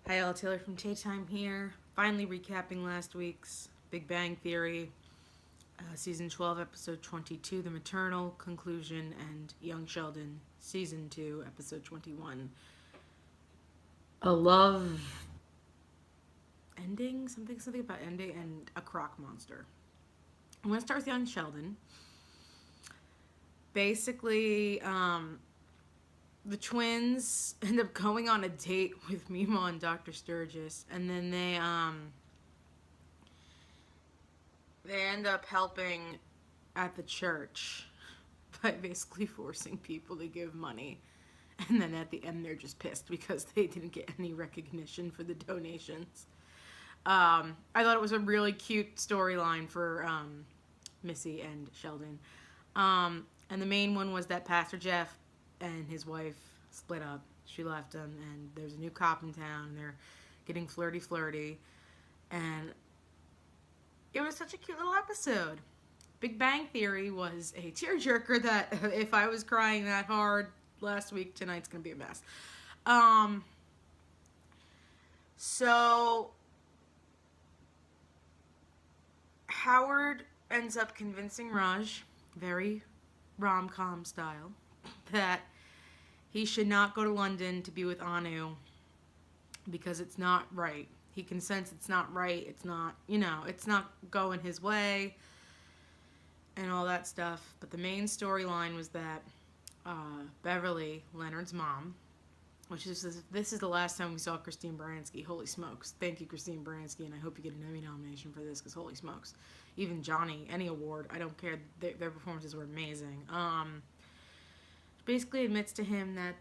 Hi, all. Taylor from Taytime here. Finally recapping last week's Big Bang Theory, Season 12, Episode 22, The Maternal Conclusion, and Young Sheldon, Season 2, Episode 21. A love ending? Something about ending, and a croc monster. I'm going to start with Young Sheldon. Basically, the twins end up going on a date with Mima and Dr. Sturgis, and then they end up helping at the church by basically forcing people to give money. And then at the end, they're just pissed because they didn't get any recognition for the donations. I thought it was a really cute storyline for Missy and Sheldon. And the main one was that Pastor Jeff and his wife split up. She left him, and there's a new cop in town, and they're getting flirty. And it was such a cute little episode. Big Bang Theory was a tearjerker that if I was crying that hard last week, tonight's going to be a mess. So Howard ends up convincing Raj, very rom-com style, that he should not go to London to be with Anu because it's not right. He can sense it's not right. It's not, it's not going his way and all that stuff. But the main storyline was that Beverly, Leonard's mom, this is the last time we saw Christine Baranski. Holy smokes. Thank you, Christine Baranski, and I hope you get an Emmy nomination for this because holy smokes. Even Johnny, any award, I don't care. Their performances were amazing. Basically admits to him that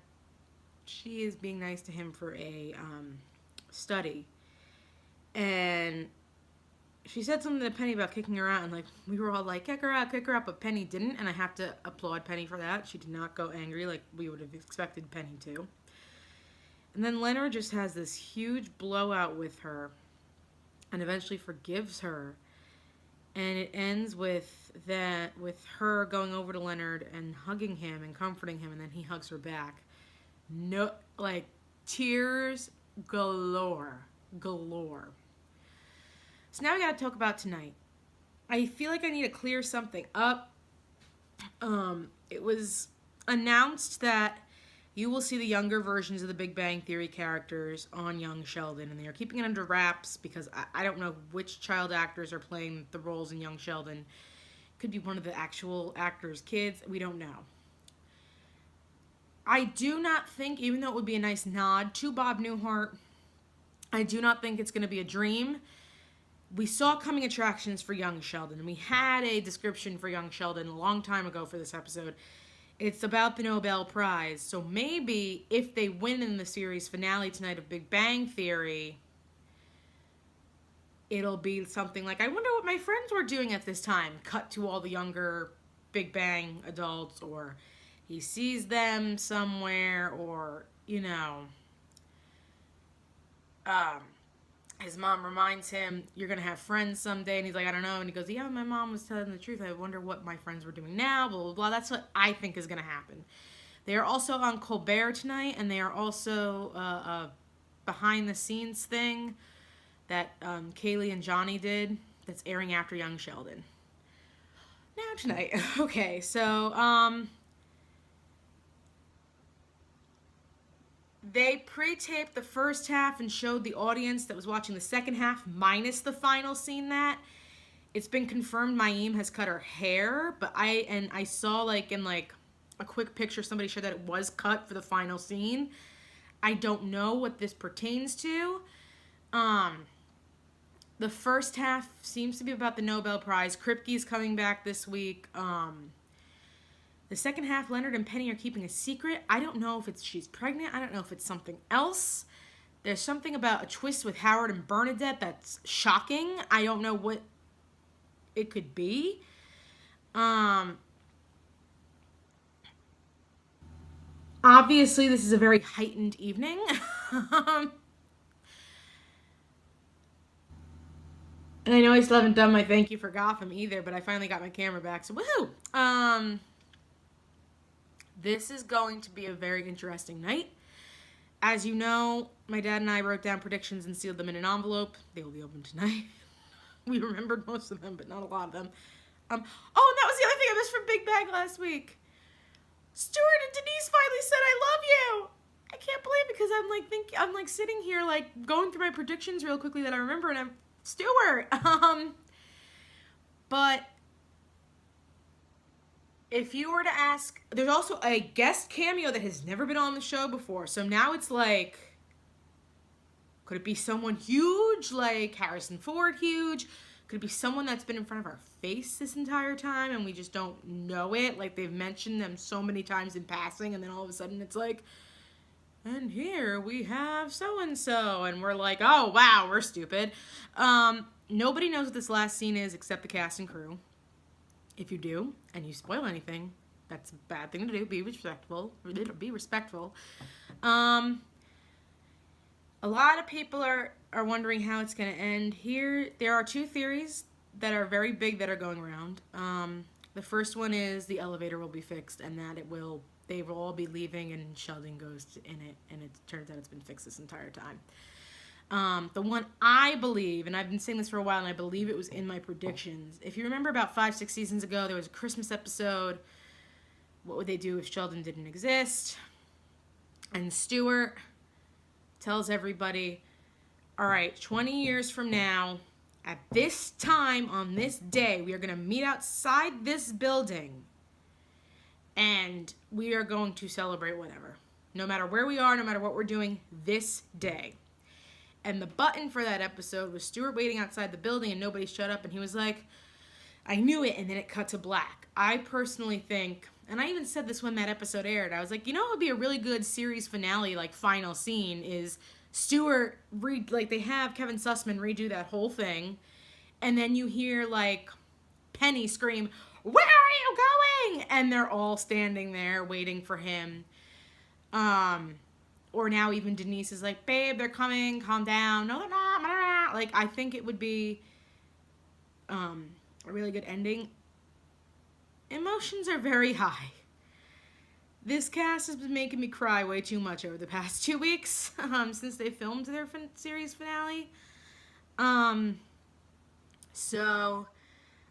she is being nice to him for a study. And she said something to Penny about kicking her out, and we were all like, kick her out, but Penny didn't, and I have to applaud Penny for that. She did not go angry like we would have expected Penny to. And then Leonard just has this huge blowout with her and eventually forgives her. And it ends with her going over to Leonard and hugging him and comforting him, and then he hugs her back. No, tears galore. So now we gotta talk about tonight. I feel like I need to clear something up. It was announced that you will see the younger versions of the Big Bang Theory characters on Young Sheldon, and they are keeping it under wraps because I don't know which child actors are playing the roles in Young Sheldon. Could be one of the actual actors' kids. We don't know. I do not think, even though it would be a nice nod to Bob Newhart, I do not think it's going to be a dream. We saw coming attractions for Young Sheldon, and we had a description for Young Sheldon a long time ago for this episode. It's about the Nobel Prize. So maybe if they win in the series finale tonight of Big Bang Theory, it'll be something like, I wonder what my friends were doing at this time. Cut to all the younger Big Bang adults, or he sees them somewhere, or, his mom reminds him, you're going to have friends someday. And he's like, I don't know. And he goes, yeah, my mom was telling the truth. I wonder what my friends were doing now, blah, blah, blah. That's what I think is going to happen. They are also on Colbert tonight, and they are also a behind-the-scenes thing that Kaylee and Johnny did that's airing after Young Sheldon. Now tonight. Okay, so they pre-taped the first half and showed the audience that was watching the second half minus the final scene that it's been confirmed Mayim has cut her hair, but I saw in a quick picture somebody showed that it was cut for the final scene. I don't know what this pertains to. The first half seems to be about the Nobel Prize. Kripke's coming back this week. The second half, Leonard and Penny are keeping a secret. I don't know if she's pregnant. I don't know if it's something else. There's something about a twist with Howard and Bernadette that's shocking. I don't know what it could be. Obviously, this is a very heightened evening. And I know I still haven't done my thank you for Gotham either, but I finally got my camera back, so woohoo! This is going to be a very interesting night. As you know, my dad and I wrote down predictions and sealed them in an envelope. They will be opened tonight. We remembered most of them, but not a lot of them. Oh, and that was the other thing I missed from Big Bang last week. Stuart and Denise finally said I love you. I can't believe it because I'm like sitting here like going through my predictions real quickly that I remember, and I'm Stuart. But if you were to ask, there's also a guest cameo that has never been on the show before. So now it's like, could it be someone huge like Harrison Ford huge? Could it be someone that's been in front of our face this entire time and we just don't know it? Like they've mentioned them so many times in passing, and then all of a sudden it's like, and here we have so-and-so, and we're like, oh wow, we're stupid. Nobody knows what this last scene is except the cast and crew. If you do, and you spoil anything, that's a bad thing to do. Be respectful. Be respectful. A lot of people are wondering how it's going to end. Here, there are two theories that are very big that are going around. The first one is the elevator will be fixed, and that they will all be leaving, and Sheldon goes in it, and it turns out it's been fixed this entire time. The one I believe, and I've been saying this for a while, and I believe it was in my predictions. If you remember about 5-6 seasons ago, there was a Christmas episode. What would they do if Sheldon didn't exist? And Stuart tells everybody, all right, 20 years from now, at this time, on this day, we are going to meet outside this building, and we are going to celebrate whatever. No matter where we are, no matter what we're doing, this day. And the button for that episode was Stuart waiting outside the building and nobody showed up, and he was like, I knew it, and then it cut to black. I personally think, and I even said this when that episode aired, I was like, you know what would be a really good series finale, like final scene, is Stuart, they have Kevin Sussman redo that whole thing, and then you hear, like, Penny scream, where are you going? And they're all standing there waiting for him. Or now even Denise is like, babe, they're coming, calm down. No, they're not. Like, I think it would be a really good ending. Emotions are very high. This cast has been making me cry way too much over the past 2 weeks since they filmed their series finale. So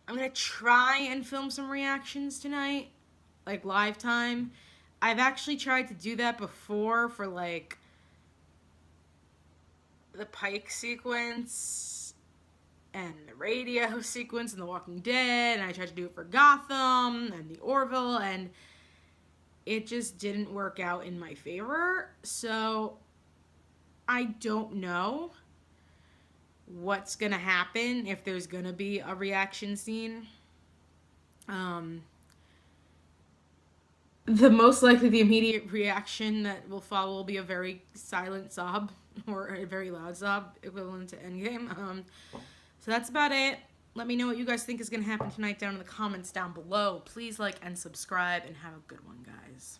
I'm going to try and film some reactions tonight, like live time. I've actually tried to do that before for, like, the Pike sequence and the radio sequence in The Walking Dead, and I tried to do it for Gotham and the Orville, and it just didn't work out in my favor. So I don't know what's going to happen, if there's going to be a reaction scene. The most likely, the immediate reaction that will follow will be a very silent sob or a very loud sob, equivalent to Endgame. So that's about it. Let me know what you guys think is going to happen tonight down in the comments down below. Please like and subscribe, and have a good one, guys.